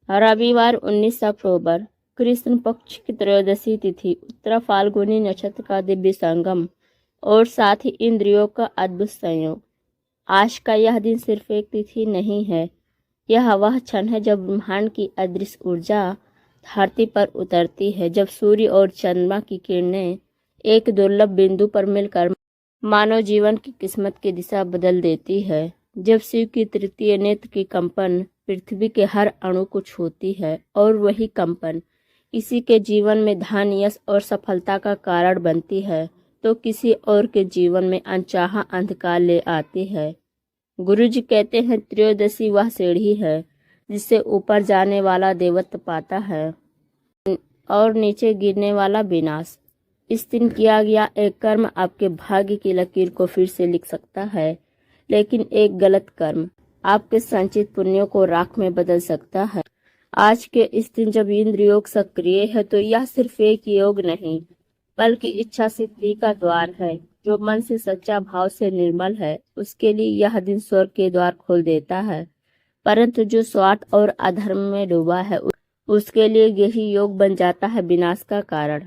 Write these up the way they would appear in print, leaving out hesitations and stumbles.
रविवार 19 अक्टूबर कृष्ण पक्ष की त्रयोदशी तिथि, उत्तरा फाल्गुनी नक्षत्र का दिव्य संगम और साथ ही इंद्रियों का अद्भुत संयोग। आज का यह दिन सिर्फ एक तिथि नहीं है, यह वह क्षण है जब ब्रह्मांड की अदृश्य ऊर्जा धरती पर उतरती है, जब सूर्य और चंद्रमा की किरणें एक दुर्लभ बिंदु पर मिलकर मानव जीवन की किस्मत की दिशा बदल देती है, जब शिव की तृतीय नेत्र की कंपन पृथ्वी के हर अणु को छूती है और वही कंपन किसी के जीवन में धन, यश और सफलता का कारण बनती है तो किसी और के जीवन में अनचाहा अंधकार ले आती है। गुरुजी कहते हैं, त्रयोदशी वह सीढ़ी है जिससे ऊपर जाने वाला देवत्व पाता है और नीचे गिरने वाला विनाश। इस दिन किया गया एक कर्म आपके भाग्य की लकीर को फिर से लिख सकता है, लेकिन एक गलत कर्म आपके संचित पुण्यों को राख में बदल सकता है। आज के इस दिन जब इंद्र योग सक्रिय है तो यह सिर्फ एक योग नहीं बल्कि इच्छा सिद्धि का द्वार है। जो मन से सच्चा भाव से निर्मल है उसके लिए यह दिन स्वर्ग के द्वार खोल देता है, परंतु जो स्वार्थ और अधर्म में डूबा है उसके लिए यही योग बन जाता है विनाश का कारण।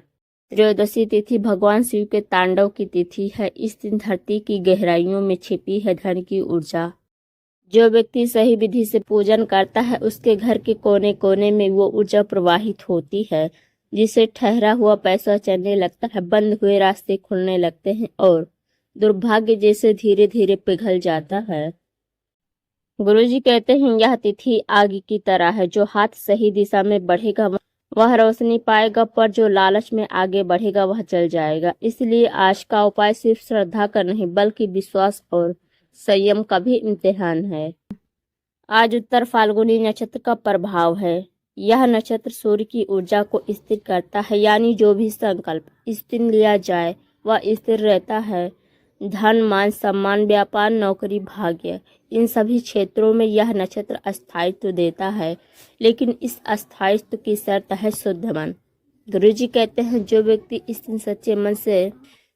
त्रयोदशी तिथि भगवान शिव के तांडव की तिथि है। इस दिन धरती की गहराइयों में छिपी है धन की ऊर्जा। जो व्यक्ति सही विधि से पूजन करता है उसके घर के कोने कोने में वो ऊर्जा प्रवाहित होती है, जिससे ठहरा हुआ पैसा चलने लगता है, बंद हुए रास्ते खुलने लगते हैं और दुर्भाग्य जैसे धीरे धीरे पिघल जाता है। गुरुजी कहते हैं, यह तिथि आग की तरह है, जो हाथ सही दिशा में बढ़ेगा वह रोशनी पाएगा, पर जो लालच में आगे बढ़ेगा वह जल जाएगा। इसलिए आज का उपाय सिर्फ श्रद्धा का नहीं बल्कि विश्वास और संयम का भी इम्तिहान है। आज उत्तर फाल्गुनी नक्षत्र का प्रभाव है। यह नक्षत्र सूर्य की ऊर्जा को स्थिर करता है, यानी जो भी संकल्प इस दिन लिया जाए वह स्थिर रहता है। धन, मान, सम्मान, व्यापार, नौकरी, भाग्य, इन सभी क्षेत्रों में यह नक्षत्र अस्थायित्व देता है, लेकिन इस अस्थायित्व की शर्त है शुद्ध मन। गुरुजी कहते हैं, जो व्यक्ति इस दिन सच्चे मन से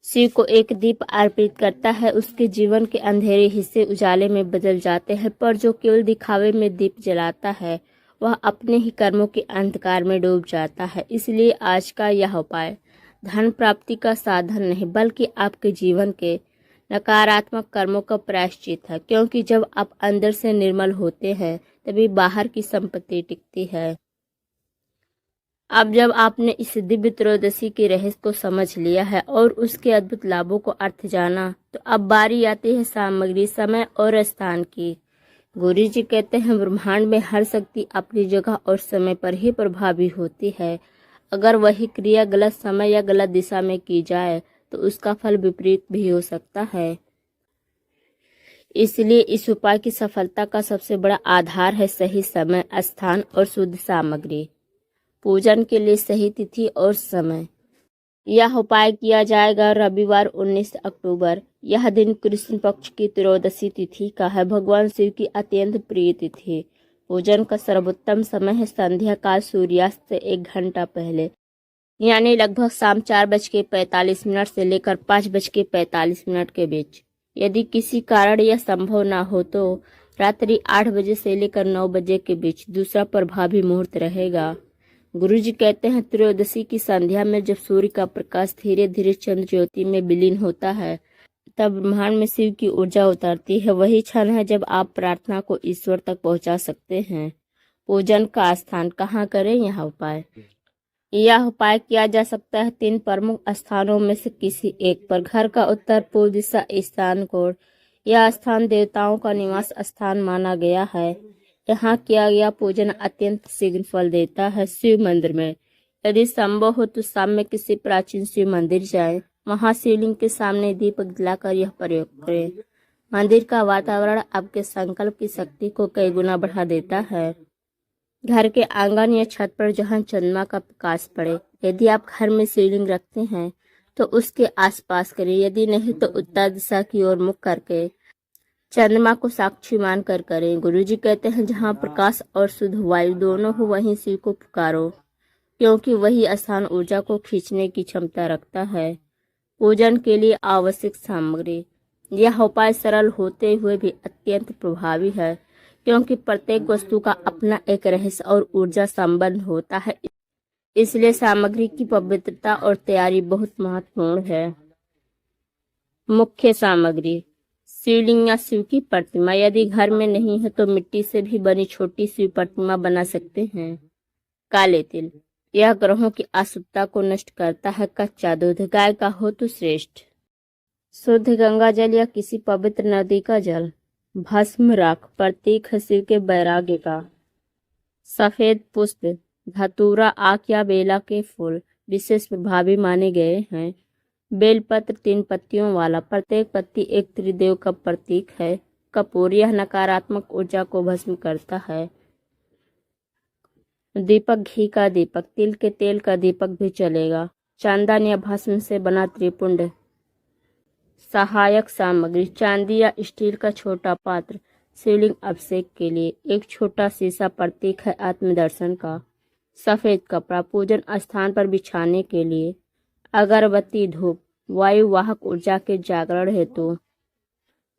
शिव को एक दीप अर्पित करता है उसके जीवन के अंधेरे हिस्से उजाले में बदल जाते हैं, पर जो केवल दिखावे में दीप जलाता है वह अपने ही कर्मों के अंधकार में डूब जाता है। इसलिए आज का यह उपाय धन प्राप्ति का साधन नहीं बल्कि आपके जीवन के नकारात्मक कर्मों का प्रायश्चित है, क्योंकि जब आप अंदर से निर्मल होते हैं तभी बाहर की संपत्ति टिकती है। अब जब आपने इस दिव्य त्रयोदशी के रहस्य को समझ लिया है और उसके अद्भुत लाभों को अर्थ जाना, तो अब बारी आती है सामग्री, समय और स्थान की। गुरु जी कहते हैं, ब्रह्मांड में हर शक्ति अपनी जगह और समय पर ही प्रभावी होती है। अगर वही क्रिया गलत समय या गलत दिशा में की जाए तो उसका फल विपरीत भी हो सकता है। इसलिए इस उपाय की सफलता का सबसे बड़ा आधार है सही समय, स्थान और शुद्ध सामग्री। पूजन के लिए सही तिथि और समय। यह उपाय किया जाएगा रविवार 19 अक्टूबर। यह दिन कृष्ण पक्ष की त्रयोदशी तिथि का है, भगवान शिव की अत्यंत प्रिय तिथि। पूजन का सर्वोत्तम समय है संध्या काल, सूर्यास्त से 1 घंटा पहले, यानी लगभग शाम 4:45 से लेकर 5:45 के बीच। यदि किसी कारण यह संभव ना हो तो रात्रि 8 बजे से लेकर 9 बजे के बीच दूसरा प्रभावी मुहूर्त रहेगा। गुरुजी कहते हैं, त्रयोदशी की संध्या में जब सूर्य का प्रकाश धीरे धीरे चंद्र ज्योति में विलीन होता है तब ब्रह्मांड में शिव की ऊर्जा उतरती है। वही क्षण है जब आप प्रार्थना को ईश्वर तक पहुंचा सकते हैं। पूजन का स्थान कहाँ करें? यह उपाय किया जा सकता है 3 प्रमुख स्थानों में से किसी एक पर। घर का उत्तर पूर्व दिशा ईशान कोण। यह स्थान देवताओं का निवास स्थान माना गया है। यहाँ किया गया पूजन अत्यंत शीघ्र फल देता है। शिव मंदिर में यदि संभव हो तो शाम में किसी प्राचीन शिव मंदिर जाएं, वहाँ शिवलिंग के सामने दीपक जलाकर यह प्रयोग करें। मंदिर का वातावरण आपके संकल्प की शक्ति को कई गुना बढ़ा देता है। घर के आंगन या छत पर जहाँ चंद्रमा का प्रकाश पड़े, यदि आप घर में शिवलिंग रखते हैं तो उसके आसपास करें, यदि नहीं तो उत्तर दिशा की ओर मुख करके चंद्रमा को साक्षी मानकर करें। गुरुजी कहते हैं, जहाँ प्रकाश और शुद्ध वायु दोनों हो वहीं शिव को पुकारो, क्योंकि वही स्थान ऊर्जा को खींचने की क्षमता रखता है। पूजन के लिए आवश्यक सामग्री। यह उपाय सरल होते हुए भी अत्यंत प्रभावी है, क्योंकि प्रत्येक वस्तु का अपना एक रहस्य और ऊर्जा संबंध होता है, इसलिए सामग्री की पवित्रता और तैयारी बहुत महत्वपूर्ण है। मुख्य सामग्री: शिवलिंग या शिव की प्रतिमा। यदि घर में नहीं है तो मिट्टी से भी बनी छोटी शिव प्रतिमा बना सकते हैं। काले तिल, यह ग्रहों की अशुद्धता को नष्ट करता है। कच्चा दूध, गाय का हो तो श्रेष्ठ। शुद्ध गंगा जल या किसी पवित्र नदी का जल। भस्म राख, प्रतीक है शिव के वैराग्य का। सफेद पुष्प, धतूरा, आक या बेला के फूल विशेष प्रभावी माने गए हैं। बेलपत्र 3 पत्तियों वाला, प्रत्येक पत्ती एक त्रिदेव का प्रतीक है। कपूर, यह नकारात्मक ऊर्जा को भस्म करता है। दीपक, घी का दीपक, तिल के तेल का दीपक भी चलेगा। चंदन या भस्म से बना त्रिपुंड। सहायक सामग्री: चांदी या स्टील का छोटा पात्र, शिवलिंग अभिषेक के लिए। एक छोटा शीशा, प्रतीक है आत्मदर्शन का। सफेद कपड़ा, पूजन स्थान पर बिछाने के लिए। अगरबत्ती, धूप, वायु वाहक ऊर्जा के जागरण हेतु।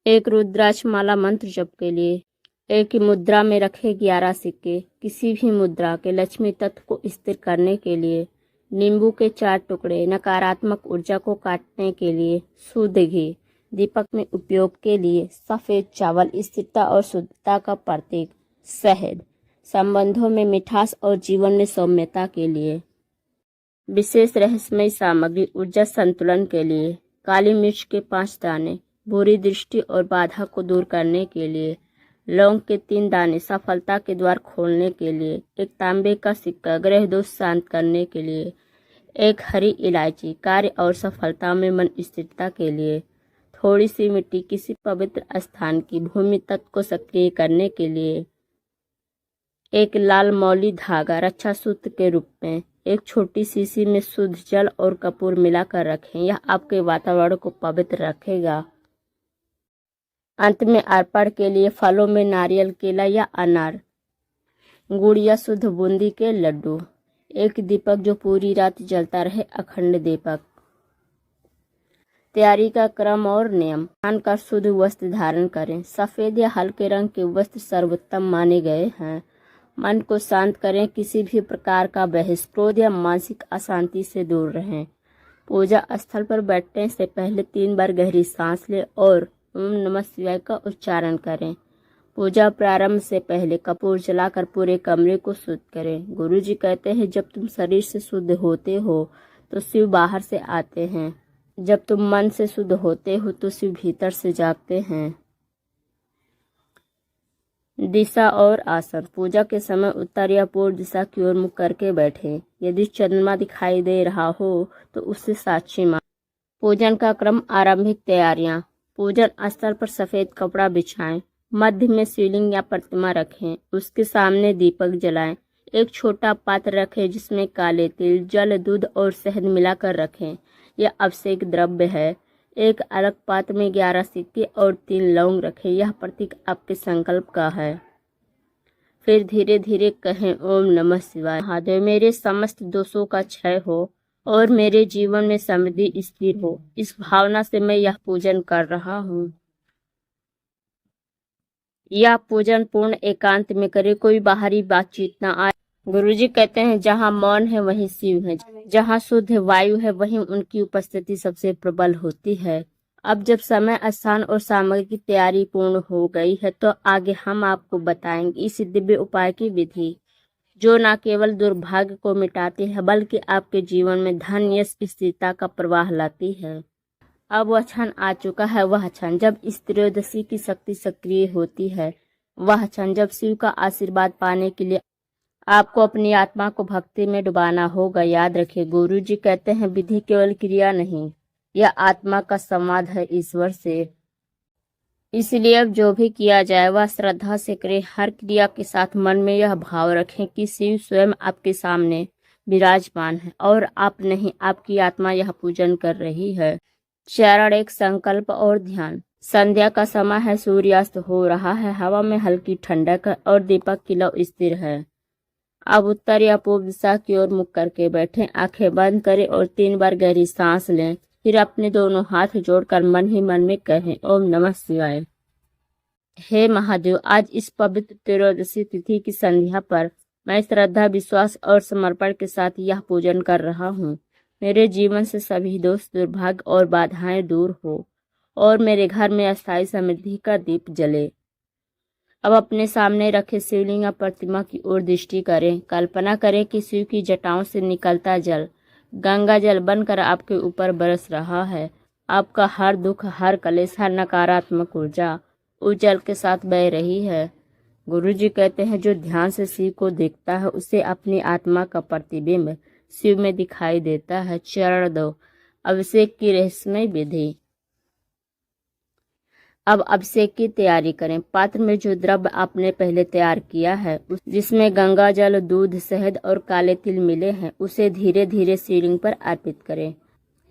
एक रुद्राक्ष माला, मंत्र जप के लिए। एक ही मुद्रा में रखे 11 सिक्के, किसी भी मुद्रा के लक्ष्मी तत्व को स्थिर करने के लिए। नींबू के 4 टुकड़े, नकारात्मक ऊर्जा को काटने के लिए। शुद्ध घी, दीपक में उपयोग के लिए। सफेद चावल, स्थिरता और शुद्धता का प्रतीक। शहद, संबंधों में मिठास और जीवन में सौम्यता के लिए। विशेष रहस्यमय सामग्री, ऊर्जा संतुलन के लिए। काली मिर्च के 5 दाने, बुरी दृष्टि और बाधा को दूर करने के लिए। लौंग के 3 दाने, सफलता के द्वार खोलने के लिए। एक तांबे का सिक्का, ग्रह दोष शांत करने के लिए। एक हरी इलायची, कार्य और सफलता में मन स्थिरता के लिए। थोड़ी सी मिट्टी, किसी पवित्र स्थान की भूमि तत्व को सक्रिय करने के लिए। एक लाल मौली धागा, रक्षा सूत्र के रूप में। एक छोटी शीशी में शुद्ध जल और कपूर मिलाकर रखें, यह आपके वातावरण को पवित्र रखेगा। अंत में अर्पण के लिए फलों में नारियल, केला या अनार, गुड़ या शुद्ध बूंदी के लड्डू। एक दीपक जो पूरी रात जलता रहे, अखंड दीपक। तैयारी का क्रम और नियम: स्नान कर शुद्ध वस्त्र धारण करें। सफेद या हल्के रंग के वस्त्र सर्वोत्तम माने गए हैं। मन को शांत करें, किसी भी प्रकार का बहस, क्रोध या मानसिक अशांति से दूर रहें। पूजा स्थल पर बैठने से पहले 3 बार गहरी सांस लें और ओम नमः शिवाय का उच्चारण करें। पूजा प्रारंभ से पहले कपूर जलाकर पूरे कमरे को शुद्ध करें। गुरुजी कहते हैं, जब तुम शरीर से शुद्ध होते हो तो शिव बाहर से आते हैं। जब तुम मन से शुद्ध होते हो तो शिव भीतर से जागते हैं। दिशा और आसन: पूजा के समय उत्तर या पूर्व दिशा की ओर मुख करके बैठें। यदि चंद्रमा दिखाई दे रहा हो तो उससे साक्षी मान। पूजन का क्रम: आरंभिक तैयारियां। पूजन स्थल पर सफेद कपड़ा बिछाएं। मध्य में शिवलिंग या प्रतिमा रखें, उसके सामने दीपक जलाएं। एक छोटा पात्र रखें जिसमें काले तिल, जल, दूध और शहद मिलाकर रखें, यह अभिषेक द्रव्य है। एक अलग पात्र में 11 सिक्के और 3 लौंग रखें, यह प्रतीक आपके संकल्प का है। फिर धीरे धीरे कहें, ओम नमः शिवाय। महादेव, मेरे समस्त दोषों का क्षय हो और मेरे जीवन में समृद्धि स्थिर हो। इस भावना से मैं यह पूजन कर रहा हूँ। यह पूजन पूर्ण एकांत में करे, कोई बाहरी बातचीत न आए। गुरुजी कहते हैं, जहाँ मौन है वहीं शिव है, जहाँ शुद्ध वायु है वहीं उनकी उपस्थिति सबसे प्रबल होती है। अब जब समय, स्थान और सामग्री की तैयारी पूर्ण हो गई है तो आगे हम आपको बताएंगे इस दिव्य उपाय की विधि, जो न केवल दुर्भाग्य को मिटाती है बल्कि आपके जीवन में धन, यश, स्थिरता का प्रवाह लाती है। अब वह क्षण आ चुका है, वह क्षण जब इस त्रयोदशी की शक्ति सक्रिय होती है, वह क्षण जब शिव का आशीर्वाद पाने के लिए आपको अपनी आत्मा को भक्ति में डुबाना होगा। याद रखिए, गुरु जी कहते हैं, विधि केवल क्रिया नहीं, यह आत्मा का संवाद है ईश्वर से। इसलिए अब जो भी किया जाए वह श्रद्धा से करें। हर क्रिया के साथ मन में यह भाव रखें कि शिव स्वयं आपके सामने विराजमान है और आप नहीं, आपकी आत्मा यह पूजन कर रही है। चरण 1, संकल्प और ध्यान। संध्या का समय है, सूर्यास्त हो रहा है, हवा में हल्की ठंडक है और दीपक की लौ स्थिर है। अब उत्तर या पूर्व दिशा की ओर मुख करके बैठें, आंखें बंद करें और 3 बार गहरी सांस लें। फिर अपने दोनों हाथ जोड़कर मन ही मन में कहें, ओम नमः शिवाय। हे महादेव, आज इस पवित्र त्रयोदशी तिथि की संध्या पर मैं श्रद्धा, विश्वास और समर्पण के साथ यह पूजन कर रहा हूँ। मेरे जीवन से सभी दोष, दुर्भाग्य और बाधाएं दूर हो और मेरे घर में अस्थायी समृद्धि का दीप जले। अब अपने सामने रखे शिवलिंग या प्रतिमा की ओर दृष्टि करें। कल्पना करें कि शिव की जटाओं से निकलता जल गंगा जल बनकर आपके ऊपर बरस रहा है। आपका हर दुख, हर कलेश, हर नकारात्मक ऊर्जा उस जल के साथ बह रही है। गुरु जी कहते हैं, जो ध्यान से शिव को देखता है उसे अपनी आत्मा का प्रतिबिंब शिव में दिखाई देता है। चरण दो, अभिषेक की रहस्यमय विधि। अब अभिषेक की तैयारी करें। पात्र में जो द्रव्य आपने पहले तैयार किया है, जिसमें गंगा जल, दूध, शहद और काले तिल मिले हैं, उसे धीरे धीरे शिवलिंग पर अर्पित करें।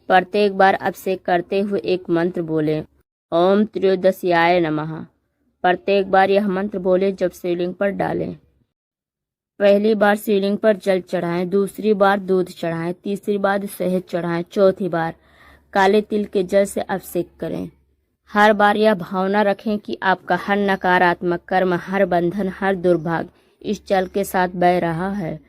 प्रत्येक बार अभिषेक करते हुए एक मंत्र बोलें, ओम त्रयोदश्याय नमः। प्रत्येक बार यह मंत्र बोले जब शिवलिंग पर डालें। पहली बार शिवलिंग पर जल चढ़ाएं, दूसरी बार दूध चढ़ाएं, तीसरी बार शहद चढ़ाएं, चौथी बार काले तिल के जल से अभिषेक करें। हर बार यह भावना रखें कि आपका हर नकारात्मक कर्म, हर बंधन, हर दुर्भाग्य इस जल के साथ बह रहा है।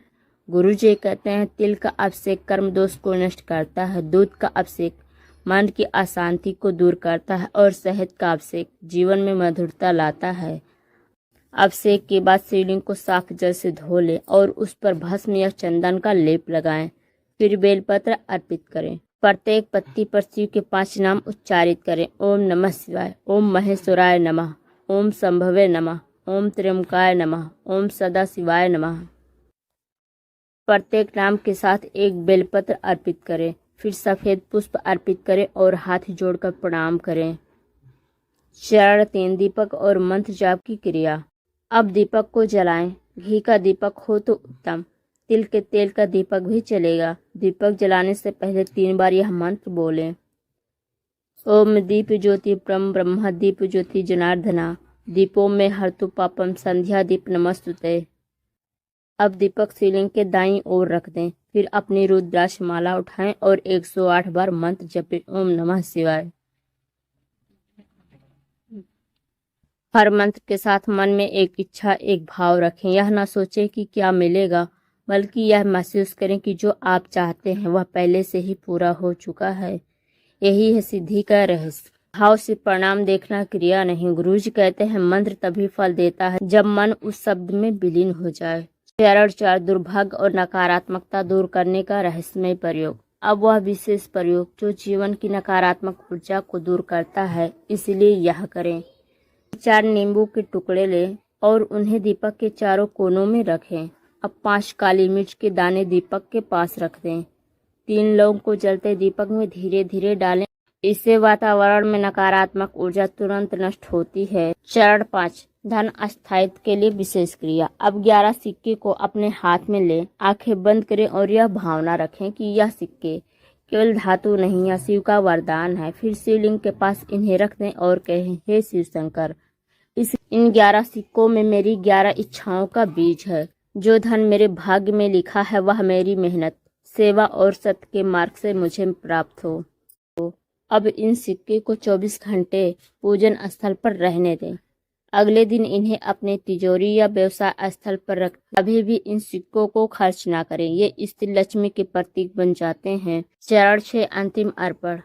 गुरु जी कहते हैं, तिल का अभिषेक कर्म दोष को नष्ट करता है, दूध का अभिषेक मन की अशांति को दूर करता है और शहद का अभिषेक जीवन में मधुरता लाता है। अभिषेक के बाद शिवलिंग को साफ जल से धो लें और उस पर भस्म या चंदन का लेप लगाएं। फिर बेलपत्र अर्पित करें। प्रत्येक पत्ती पर शिव के 5 नाम उच्चारित करें। ओम नमः शिवाय, ओम महेश्वराय नमः, ओम संभवे नमः, ओम त्र्यंबकाय नमः, ओम सदा शिवाय नमः। प्रत्येक नाम के साथ एक बेलपत्र अर्पित करें। फिर सफेद पुष्प अर्पित करें और हाथ जोड़कर प्रणाम करें। चरण 3, दीपक और मंत्र जाप की क्रिया। अब दीपक को जलाएं। घी का दीपक हो तो उत्तम, तिल के तेल का दीपक भी चलेगा। दीपक जलाने से पहले 3 बार यह मंत्र बोलें, ओम दीप ज्योति परम ब्रह्म दीप ज्योति जनार्दना, दीपों में हरतु पापम संध्या दीप नमस्तुते। अब दीपक शिवलिंग के दाईं ओर रख दें। फिर अपनी रुद्राक्ष माला उठाएं और 108 बार मंत्र जपें, ओम नमः शिवाय। हर मंत्र के साथ मन में एक इच्छा, एक भाव रखें। यह ना सोचें कि क्या मिलेगा, बल्कि यह महसूस करें कि जो आप चाहते हैं वह पहले से ही पूरा हो चुका है। यही है सिद्धि का रहस्य। भाव से प्रणाम देखना, क्रिया नहीं। गुरुजी कहते हैं, मंत्र तभी फल देता है जब मन उस शब्द में विलीन हो जाए। चरण 4, दुर्भाग्य और नकारात्मकता दूर करने का रहस्यमय प्रयोग। अब वह विशेष प्रयोग जो जीवन की नकारात्मक ऊर्जा को दूर करता है, इसलिए यह करें। 4 नींबू के टुकड़े लें और उन्हें दीपक के चारों कोनों में रखें। अब 5 काली मिर्च के दाने दीपक के पास रख दें। 3 लौंग को जलते दीपक में धीरे धीरे डालें। इससे वातावरण में नकारात्मक ऊर्जा तुरंत नष्ट होती है। चरण 5, धन स्थायित्व के लिए विशेष क्रिया। अब 11 सिक्के को अपने हाथ में लें, आंखें बंद करें और यह भावना रखें कि यह सिक्के केवल धातु नहीं, यह शिव का वरदान है। फिर शिवलिंग के पास इन्हें रख दें और कहें, हे शिव शंकर, इन 11 सिक्कों में मेरी 11 इच्छाओं का बीज है। जो धन मेरे भाग्य में लिखा है वह मेरी मेहनत, सेवा और सत्य के मार्ग से मुझे प्राप्त हो। अब इन सिक्के को 24 घंटे पूजन स्थल पर रहने दें। अगले दिन इन्हें अपने तिजोरी या व्यवसाय स्थल पर रख। अभी भी इन सिक्कों को खर्च ना करें, ये स्त्री लक्ष्मी के प्रतीक बन जाते हैं। चरण 6, अंतिम अर्पण।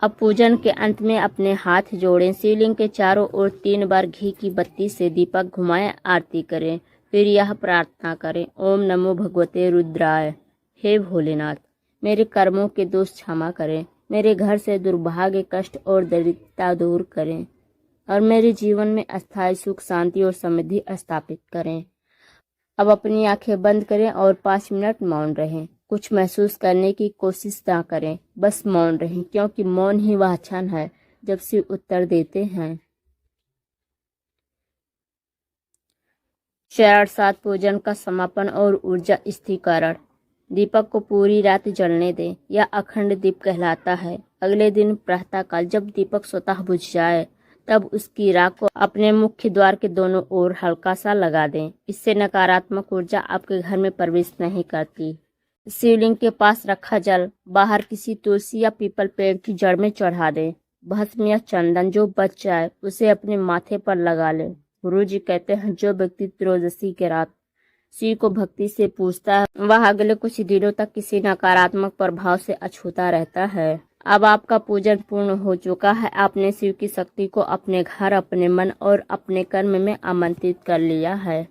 अब पूजन के अंत में अपने हाथ जोड़ें, शिवलिंग के चारों ओर 3 बार घी की बत्ती से दीपक घुमाएं, आरती करें। फिर यह प्रार्थना करें, ओम नमो भगवते रुद्राय। हे भोलेनाथ, मेरे कर्मों के दोष क्षमा करें, मेरे घर से दुर्भाग्य, कष्ट और दरिद्रता दूर करें और मेरे जीवन में अस्थायी सुख, शांति और समृद्धि स्थापित करें। अब अपनी आंखें बंद करें और 5 मिनट मौन रहें। कुछ महसूस करने की कोशिश ना करें, बस मौन रहें, क्योंकि मौन ही वह क्षण है जब शिव उत्तर देते हैं। चरण 7, पूजन का समापन और ऊर्जा स्थिरीकरण। दीपक को पूरी रात जलने दें, यह अखंड दीप कहलाता है। अगले दिन प्रातःकाल जब दीपक स्वतः बुझ जाए, तब उसकी राख को अपने मुख्य द्वार के दोनों ओर हल्का सा लगा दें। इससे नकारात्मक ऊर्जा आपके घर में प्रवेश नहीं करती। शिवलिंग के पास रखा जल बाहर किसी तुलसी या पीपल पेड़ की जड़ में चढ़ा दें। भस्म या चंदन जो बच जाए उसे अपने माथे पर लगा लें। गुरु जी कहते हैं जो व्यक्ति त्रयोदशी के रात शिव को भक्ति से पूजता है वह अगले कुछ दिनों तक किसी नकारात्मक प्रभाव से अछूता रहता है। अब आपका पूजन पूर्ण हो चुका है। आपने शिव की शक्ति को अपने घर, अपने मन और अपने कर्म में आमंत्रित कर लिया है।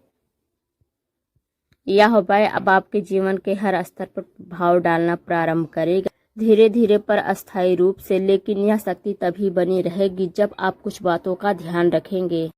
यह उपाय अब आपके जीवन के हर स्तर पर प्रभाव डालना प्रारंभ करेगा, धीरे धीरे पर अस्थायी रूप से। लेकिन यह शक्ति तभी बनी रहेगी जब आप कुछ बातों का ध्यान रखेंगे।